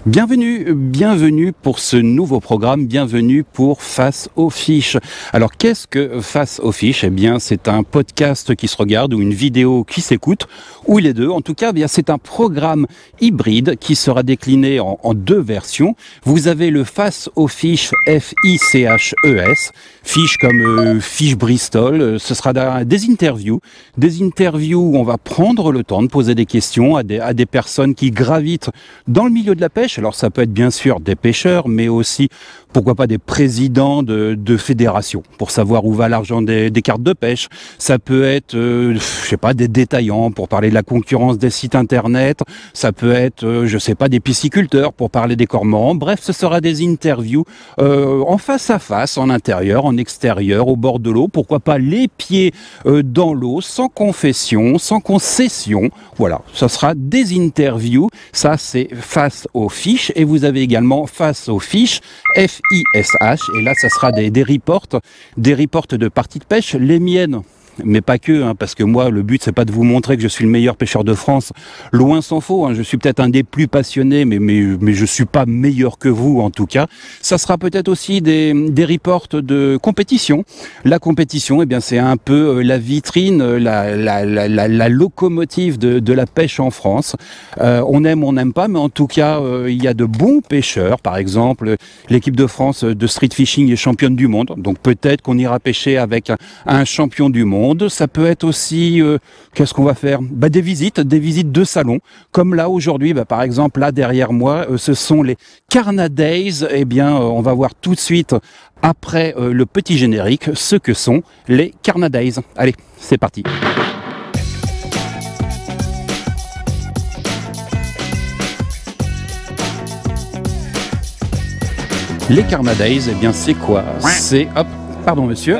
Bienvenue pour ce nouveau programme, bienvenue pour Face aux fiches. Alors qu'est-ce que Face aux fiches? Eh bien c'est un podcast qui se regarde ou une vidéo qui s'écoute, ou les deux. En tout cas, eh bien c'est un programme hybride qui sera décliné en deux versions. Vous avez le Face aux fiches, F-I-C-H-E-S, fiches comme fiche Bristol. Ce sera des interviews où on va prendre le temps de poser des questions à des personnes qui gravitent dans le milieu de la pêche. Alors ça peut être bien sûr des pêcheurs, mais aussi, pourquoi pas, des présidents de fédérations, pour savoir où va l'argent des cartes de pêche. Ça peut être, des détaillants, pour parler de la concurrence des sites internet. Ça peut être, des pisciculteurs, pour parler des cormorans. Bref, ce sera des interviews en face à face, en intérieur, en extérieur, au bord de l'eau. Pourquoi pas les pieds dans l'eau, sans confession, sans concession. Voilà, ça sera des interviews. Ça, c'est Face aux fiches. Et vous avez également Face aux fiches, F-I-S-H. Et là, ça sera des reports de parties de pêche, les miennes. Mais pas que, parce que moi, le but, c'est pas de vous montrer que je suis le meilleur pêcheur de France. Loin s'en faut, je suis peut-être un des plus passionnés, mais je suis pas meilleur que vous, en tout cas. Ça sera peut-être aussi des reports de compétition. La compétition, eh bien, c'est un peu la vitrine, la locomotive de la pêche en France. On aime, on n'aime pas, mais en tout cas, il y a de bons pêcheurs. Par exemple, l'équipe de France de street fishing est championne du monde. Donc peut-être qu'on ira pêcher avec un champion du monde. Ça peut être aussi, qu'est-ce qu'on va faire? Des visites de salon. Comme là aujourd'hui, par exemple, là derrière moi, ce sont les Carna Days. Eh bien, on va voir tout de suite, après le petit générique, ce que sont les Carna Days. Allez, c'est parti. Les Carna Days, eh bien, c'est quoi? C'est, hop, pardon monsieur.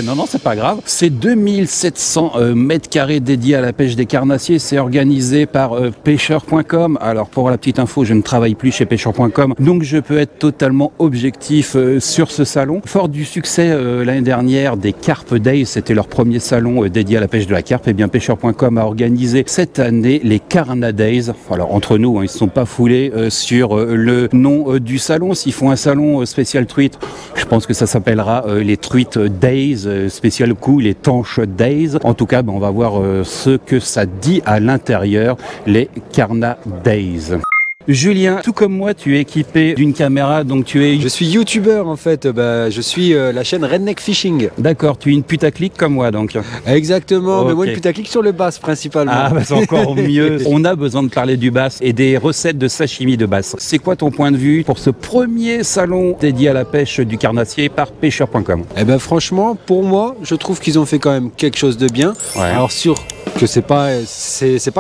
Non, c'est pas grave. C'est 2700 mètres carrés dédiés à la pêche des carnassiers. C'est organisé par pêcheur.com. Alors pour la petite info, je ne travaille plus chez pêcheur.com, donc je peux être totalement objectif sur ce salon. Fort du succès l'année dernière des Carp Days, c'était leur premier salon dédié à la pêche de la carpe. Et bien pêcheur.com a organisé cette année les Carna Days. Alors entre nous, ils ne se sont pas foulés sur le nom du salon. S'ils font un salon spécial truite, je pense que ça s'appellera les Truite Days, spécial coup, les Tanches Days. En tout cas, on va voir ce que ça dit à l'intérieur, les Carna Days. Julien, tout comme moi, tu es équipé d'une caméra, donc tu es... Je suis youtubeur en fait, je suis la chaîne Redneck Fishing. D'accord, tu es une putaclic comme moi donc. Exactement, okay. Mais moi une putaclic sur le bass principalement. Ah c'est encore mieux. On a besoin de parler du bass et des recettes de sashimi de bass. C'est quoi ton point de vue pour ce premier salon dédié à la pêche du carnassier par pêcheur.com? Franchement, pour moi, je trouve qu'ils ont fait quand même quelque chose de bien. Ouais. Alors sûr que c'est pas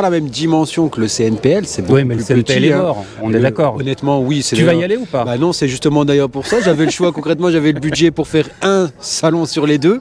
la même dimension que le CNPL, c'est beaucoup plus le CNPL petit, est mort, on est d'accord. Honnêtement, oui. Tu vas y aller ou pas? Non, c'est justement d'ailleurs pour ça. J'avais le choix, concrètement, j'avais le budget pour faire un salon sur les deux.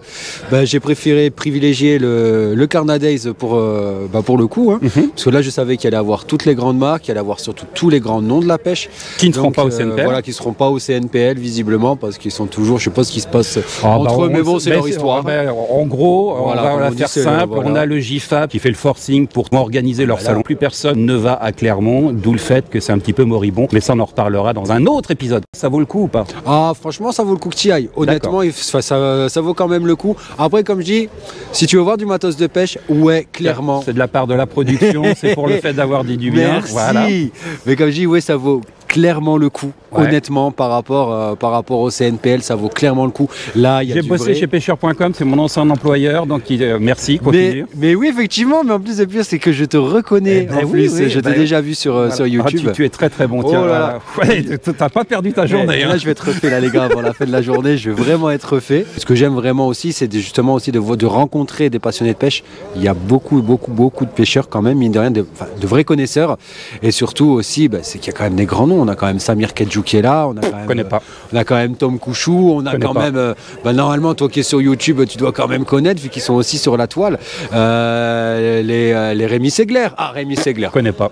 J'ai préféré privilégier le Carna Days pour le coup. Parce que là, je savais qu'il allait avoir toutes les grandes marques, qu'il allait avoir surtout tous les grands noms de la pêche. Qui ne seront pas au CNPL. Voilà, qui ne seront pas au CNPL, visiblement, parce qu'ils sont toujours, je sais pas ce qui se passe entre eux, mais bon, c'est leur histoire. En gros, voilà, on va la faire simple. Voilà. On a le GIFAP qui fait le forcing pour organiser leur salon. Plus personne ne va à Clermont, d'où le fait que c'est un petit peu moribond, mais ça on en reparlera dans un autre épisode. Ça vaut le coup ou pas? Ah franchement ça vaut le coup que tu y ailles. Honnêtement ça vaut quand même le coup. Après comme je dis, si tu veux voir du matos de pêche, ouais clairement. C'est de la part de la production, c'est pour le fait d'avoir dit du bien. Merci. Voilà. Mais comme je dis, ouais ça vaut clairement le coup. Ouais. Honnêtement, par rapport au CNPL, ça vaut clairement le coup. Là, il y a J'ai bossé chez pêcheur.com, c'est mon ancien employeur, donc merci, continue. Mais oui, effectivement, mais en plus, le pire, c'est que je te reconnais. Je t'ai déjà vu sur YouTube. Tu es très très bon, tiens. T'as pas perdu ta journée. Là, je vais être refait, là, les gars, avant la fin de la journée, je vais vraiment être refait. Ce que j'aime vraiment aussi, c'est justement aussi de rencontrer des passionnés de pêche. Il y a beaucoup de pêcheurs quand même, mine de rien, de vrais connaisseurs. Et surtout aussi, c'est qu'il y a quand même des grands noms. On a quand même Samir Kedjou qui est là, on a quand même Tom Couchou, on a quand même, normalement toi qui es sur YouTube, tu dois quand même connaître vu qu'ils sont aussi sur la toile, les Rémi Segler. Ah, Rémi Segler. Je connais pas.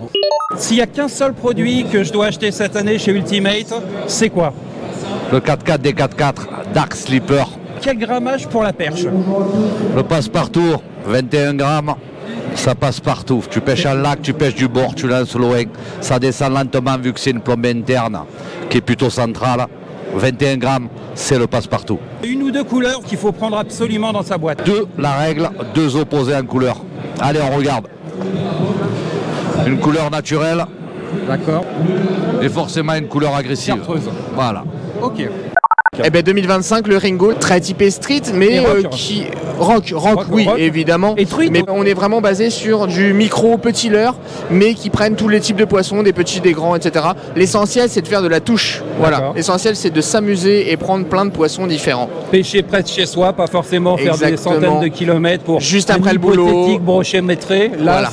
S'il n'y a qu'un seul produit que je dois acheter cette année chez Ultimate, c'est quoi? Le 4x4 des 4x4 Dark Slipper. Quel grammage pour la perche? Le passe-partout, 21 grammes. ça passe partout. Tu pêches un lac, tu pêches du bord, tu lances loin. Ça descend lentement vu que c'est une plombée interne qui est plutôt centrale. 21 grammes, c'est le passe-partout. Une ou deux couleurs qu'il faut prendre absolument dans sa boîte. La règle, 2 opposés en couleur. Allez, on regarde. Une couleur naturelle. D'accord. Et forcément une couleur agressive. Chartreuse. Voilà. Ok. Eh ben 2025, le Ringo, très typé street, mais qui rock, oui, rock. évidemment. Et truite. Mais on est vraiment basé sur du micro petit leurre, mais qui prennent tous les types de poissons, des petits, des grands, etc. L'essentiel, c'est de faire de la touche. Voilà. L'essentiel, c'est de s'amuser et prendre plein de poissons différents. Pêcher près de chez soi, pas forcément faire des centaines de kilomètres pour juste après le boulot. Hypothétique brochet métré. Là, Voilà.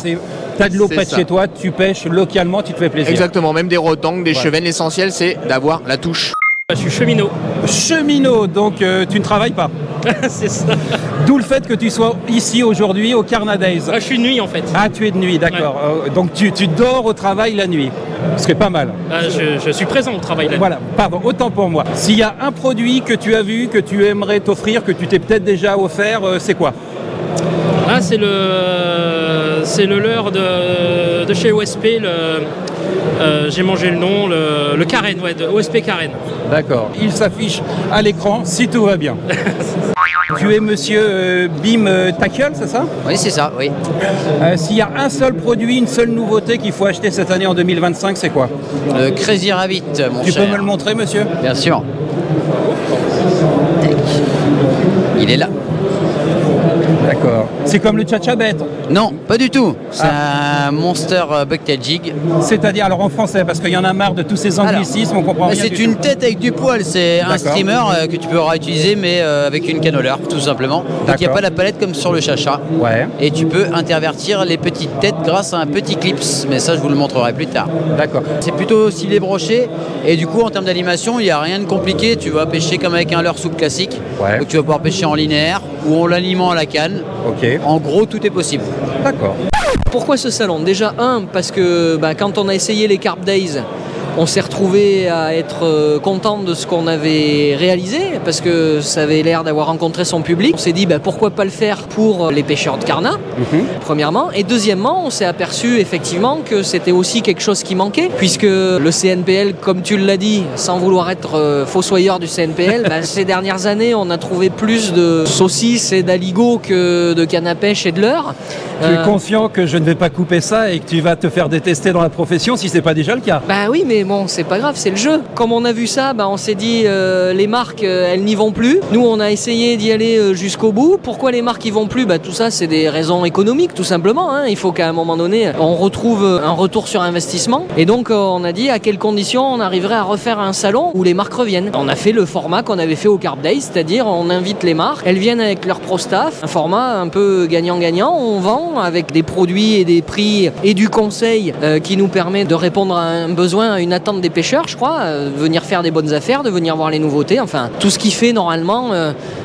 t'as de l'eau près de chez toi, tu pêches localement, tu te fais plaisir. Exactement, même des rotangs, des chevennes. L'essentiel, c'est d'avoir la touche. Je suis cheminot. Cheminot, donc tu ne travailles pas. C'est ça. D'où le fait que tu sois ici aujourd'hui au Carna Days. Je suis de nuit en fait. Ah, tu es de nuit, d'accord. Donc tu dors au travail la nuit. Ce qui est pas mal. Je suis présent au travail là. Voilà, pardon, autant pour moi. S'il y a un produit que tu as vu, que tu aimerais t'offrir, que tu t'es peut-être déjà offert, c'est quoi? Ah, c'est le leurre de chez OSP, j'ai mangé le nom, le Karen, ouais, de OSP Karen. D'accord. Il s'affiche à l'écran si tout va bien. Tu es monsieur Bim Tackle, c'est ça? Oui, c'est ça, oui. S'il y a un seul produit, une seule nouveauté qu'il faut acheter cette année en 2025, c'est quoi? Crazy Rabbit, mon Tu cher. peux me le montrer, monsieur? Bien sûr. Tac. Il est là. D'accord. C'est comme le Tchatchabet. Non, pas du tout. C'est un Monster Bucktail Jig. C'est-à-dire, alors en français, parce qu'il y en a marre de tous ces anglicismes, on comprend rien. C'est une tête avec du poil. C'est un D'accord. streamer que tu peux réutiliser, mais avec une canne au leurre, tout simplement. Donc il n'y a pas la palette comme sur le Chacha. Ouais. Et tu peux intervertir les petites têtes grâce à un petit clips. Mais ça, je vous le montrerai plus tard. D'accord. C'est plutôt ciblé broché. Et du coup, en termes d'animation, il n'y a rien de compliqué. Tu vas pêcher comme avec un leurre souple classique. Ouais. Donc tu vas pouvoir pêcher en linéaire ou en l'animant à la canne. Ok. En gros, tout est possible. D'accord. Pourquoi ce salon? Déjà, parce que quand on a essayé les Carp Days, on s'est retrouvé à être content de ce qu'on avait réalisé parce que ça avait l'air d'avoir rencontré son public. On s'est dit pourquoi pas le faire pour les pêcheurs de Carna, premièrement. Et deuxièmement, on s'est aperçu effectivement que c'était aussi quelque chose qui manquait puisque le CNPL, comme tu l'as dit, sans vouloir être fossoyeur du CNPL, ces dernières années, on a trouvé plus de saucisses et d'aligots que de canne à pêche et de leurre. Tu es conscient que je ne vais pas couper ça et que tu vas te faire détester dans la profession si c'est pas déjà le cas? Oui, mais bon, c'est pas grave, c'est le jeu. Comme on a vu ça, on s'est dit les marques, elles n'y vont plus. Nous, on a essayé d'y aller jusqu'au bout. Pourquoi les marques y vont plus? Tout ça, c'est des raisons économiques, tout simplement. Il faut qu'à un moment donné, on retrouve un retour sur investissement. Et donc, on a dit à quelles conditions on arriverait à refaire un salon où les marques reviennent. On a fait le format qu'on avait fait au Carp Days, c'est-à-dire on invite les marques, elles viennent avec leur pro staff, un format un peu gagnant-gagnant. On vend avec des produits et des prix et du conseil qui nous permet de répondre à un besoin, à une attente des pêcheurs, je crois, de venir faire des bonnes affaires, de venir voir les nouveautés, enfin tout ce qui fait normalement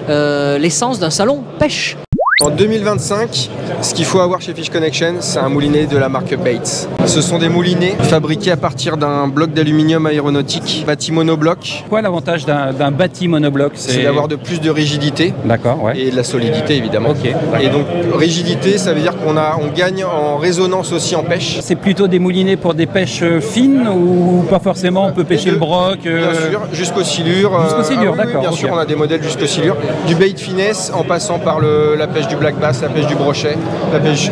l'essence d'un salon pêche. En 2025, ce qu'il faut avoir chez Fish Connection, c'est un moulinet de la marque Bates. Ce sont des moulinets fabriqués à partir d'un bloc d'aluminium aéronautique, bâti monobloc. Quoi l'avantage d'un bâti monobloc? C'est d'avoir de plus de rigidité. D'accord, ouais. Et de la solidité, évidemment. Ok. Et donc, rigidité, ça veut dire on gagne en résonance aussi en pêche. C'est plutôt des moulinets pour des pêches fines ou pas forcément? On peut pêcher le broc Bien sûr, jusqu'aux silures. Jusqu'aux silures, oui, d'accord. bien sûr, on a des modèles jusqu'aux silures. Du bait finesse en passant par la pêche du black bass, la pêche du brochet, la pêche,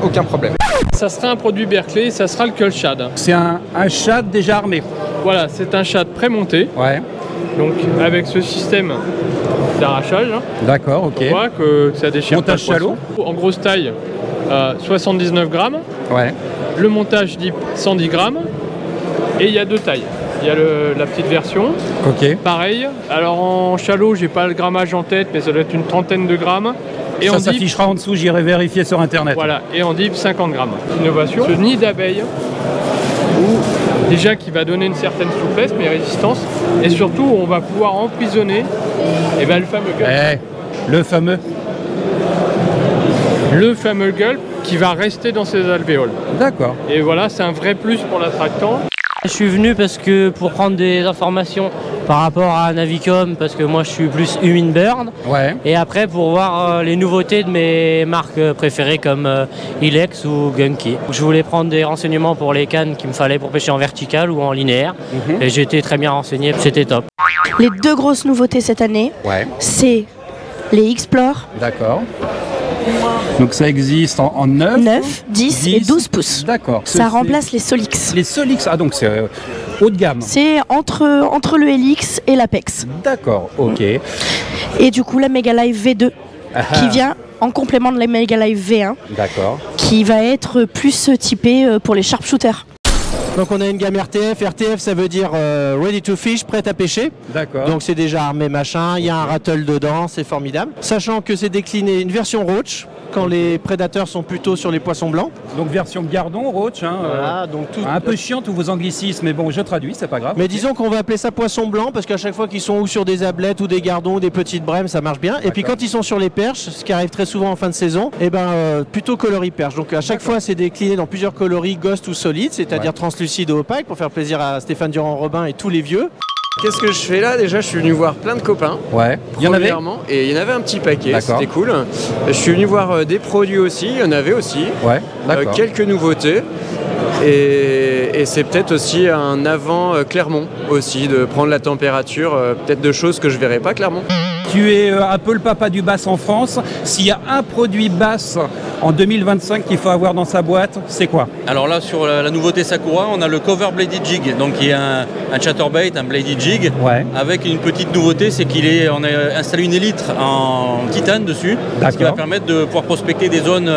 aucun problème. Ça sera un produit Berkeley, ça sera le Cull Shad. C'est un shad déjà armé. Voilà, c'est un shad prémonté. Ouais. Donc avec ce système d'arrachage. D'accord, ok. On voit que ça déchire. Montage pas le shallow. En grosse taille, 79 grammes. Ouais. Le montage deep, 110 grammes. Et il y a deux tailles. Il y a la petite version. Ok. Pareil. Alors en shallow, j'ai pas le grammage en tête, mais ça doit être une trentaine de grammes. Et ça en deep, s'affichera en dessous, j'irai vérifier sur internet. voilà. Et en deep, 50 grammes. Innovation. Ce nid d'abeille, déjà qui va donner une certaine souplesse, mais résistance. Et surtout, on va pouvoir emprisonner le fameux gulp. Le fameux gulp qui va rester dans ses alvéoles. D'accord. Et voilà, c'est un vrai plus pour l'attractant. Je suis venu pour prendre des informations par rapport à Navicom, parce que moi je suis plus Humminbird. Ouais. Et après pour voir les nouveautés de mes marques préférées comme Ilex ou Gunky. Je voulais prendre des renseignements pour les cannes qu'il me fallait pour pêcher en vertical ou en linéaire. Et j'ai été très bien renseigné, c'était top. Les deux grosses nouveautés cette année, c'est les Explore. D'accord. Donc ça existe en 9, 10 et 12 pouces. D'accord. Ça remplace les Solix. Les Solix, ah donc c'est haut de gamme. C'est entre le Helix et l'Apex. D'accord, ok. Et du coup la Mega Live V2 qui vient en complément de la Mega Live V1. D'accord. Qui va être plus typée pour les sharpshooters. Donc on a une gamme RTF. RTF ça veut dire ready to fish, prête à pêcher. D'accord. Donc c'est déjà armé machin, il y a un rattle dedans, c'est formidable. Sachant que c'est décliné une version roach, quand les prédateurs sont plutôt sur les poissons blancs. Donc version gardon, roach, hein, voilà, donc un peu chiant tous vos anglicismes, mais bon je traduis, c'est pas grave. Mais disons qu'on va appeler ça poisson blanc, parce qu'à chaque fois qu'ils sont ou sur des ablettes ou des gardons ou des petites brèmes, ça marche bien. Et puis quand ils sont sur les perches, ce qui arrive très souvent en fin de saison, et plutôt coloris perche. Donc à chaque fois c'est décliné dans plusieurs coloris ghost ou solide, c'est-à-dire translucide ou opaque, pour faire plaisir à Stéphane Durand-Robin et tous les vieux. Qu'est-ce que je fais là? Déjà, je suis venu voir plein de copains. Ouais. Il y en avait. Et il y en avait un petit paquet, D'accord. c'était cool. Je suis venu voir des produits aussi, il y en avait aussi. Ouais. D'accord. Quelques nouveautés. Et c'est peut-être aussi un avant Clermont aussi, de prendre la température, peut-être de choses que je verrai pas Clermont. Tu es un peu le papa du bass en France. S'il y a un produit bass en 2025 qu'il faut avoir dans sa boîte, c'est quoi? Alors là, sur la nouveauté Sakura, on a le Cover Bladed Jig, donc qui est un chatterbait, un bladed jig, avec une petite nouveauté, c'est on a installé une élytre en titane dessus, ce qui va permettre de pouvoir prospecter des zones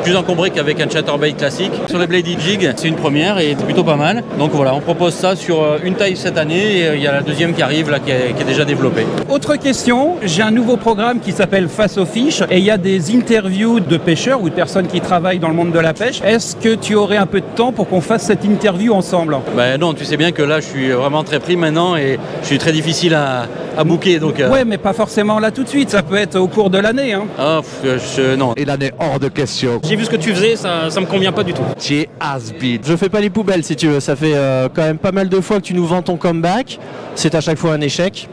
plus encombrées qu'avec un chatterbait classique. Sur le bladed jig, c'est une première et c'est plutôt pas mal. Donc voilà, on propose ça sur une taille cette année et il y a la deuxième qui arrive là, qui est déjà développée. Autre question, j'ai un nouveau programme qui s'appelle Face aux fiches et il y a des interviews de pêcheurs ou de personnes qui travaillent dans le monde de la pêche. Est-ce que tu aurais un peu de temps pour qu'on fasse cette interview ensemble? Ben non, tu sais bien que là je suis vraiment très pris maintenant et je suis très difficile à booker. Donc, ouais, mais pas forcément là tout de suite, ça peut être au cours de l'année. Hein. Ah, non. Et l'année hors de question. J'ai vu ce que tu faisais, ça me convient pas du tout. Tu es has-been. Je fais pas les poubelles si tu veux, ça fait quand même pas mal de fois que tu nous vends ton comeback, c'est à chaque fois un échec.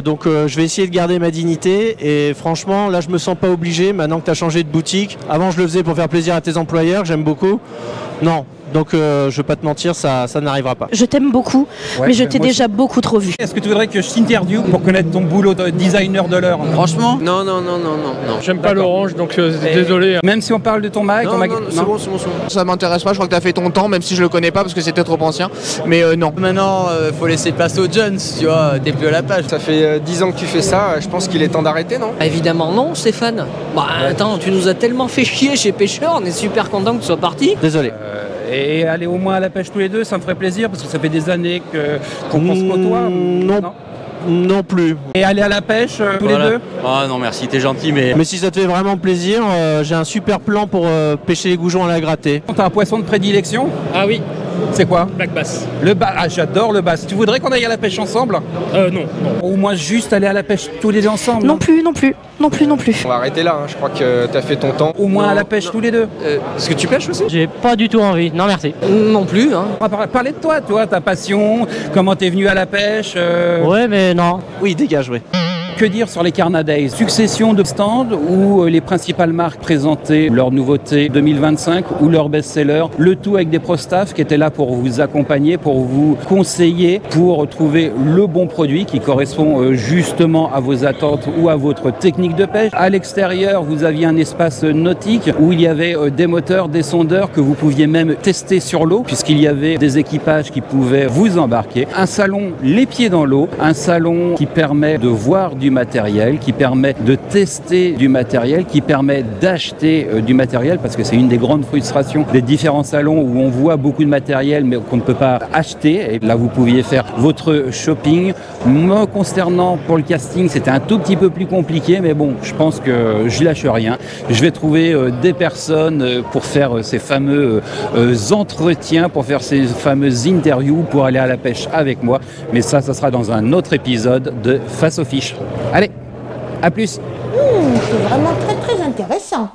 Donc je vais essayer de garder ma dignité et franchement là je me sens pas obligé maintenant que tu as changé de boutique. Avant je le faisais pour faire plaisir à tes employeurs, j'aime beaucoup. Non. Donc je vais pas te mentir, ça n'arrivera pas. Je t'aime beaucoup, mais je t'ai déjà beaucoup trop vu. Est-ce que tu voudrais que je t'interviewe pour connaître ton boulot de designer de l'heure? Franchement? Non. J'aime pas l'orange, donc désolé. Même si on parle de ton Mac, Non, c'est bon. Ça m'intéresse pas, je crois que t'as fait ton temps, même si je le connais pas parce que c'était trop ancien. Mais non. Maintenant, faut laisser passer aux Jones, tu vois, t'es plus à la page. Ça fait 10 ans que tu fais ça, je pense qu'il est temps d'arrêter, non? Évidemment non, Stéphane. Bah attends, tu nous as tellement fait chier chez Pêcheur, on est super content que tu sois parti. Désolé. Et aller au moins à la pêche tous les deux, ça me ferait plaisir parce que ça fait des années qu'on se côtoie. Non plus. Et aller à la pêche tous les deux? Ah non merci, t'es gentil mais... Mais si ça te fait vraiment plaisir, j'ai un super plan pour pêcher les goujons à la gratter. T'as un poisson de prédilection? Ah oui. C'est quoi? Black bass. Le bass, ah, j'adore le bass. Tu voudrais qu'on aille à la pêche ensemble? Non. Ou moins juste aller à la pêche tous les deux ensemble? Non plus. On va arrêter là, je crois que t'as fait ton temps. Au moins à la pêche tous les deux? Est-ce que tu pêches aussi? J'ai pas du tout envie, non merci. Non plus, hein. On va parler de toi, ta passion, comment t'es venu à la pêche. Ouais mais non. Oui, dégage, oui. Que dire sur les Carna Days? Succession de stands où les principales marques présentaient leurs nouveautés 2025 ou leurs best-sellers, le tout avec des pro-staff qui étaient là pour vous accompagner, pour vous conseiller, pour trouver le bon produit qui correspond justement à vos attentes ou à votre technique de pêche. À l'extérieur, vous aviez un espace nautique où il y avait des moteurs, des sondeurs que vous pouviez même tester sur l'eau puisqu'il y avait des équipages qui pouvaient vous embarquer. Un salon les pieds dans l'eau, un salon qui permet de voir du matériel, qui permet de tester du matériel, qui permet d'acheter du matériel parce que c'est une des grandes frustrations des différents salons où on voit beaucoup de matériel mais qu'on ne peut pas acheter et là vous pouviez faire votre shopping. Me concernant pour le casting c'était un tout petit peu plus compliqué mais bon je pense que je lâche rien. Je vais trouver des personnes pour faire ces fameux entretiens, pour faire ces fameuses interviews, pour aller à la pêche avec moi mais ça sera dans un autre épisode de Face aux fiches. Allez, à plus. C'est vraiment très intéressant.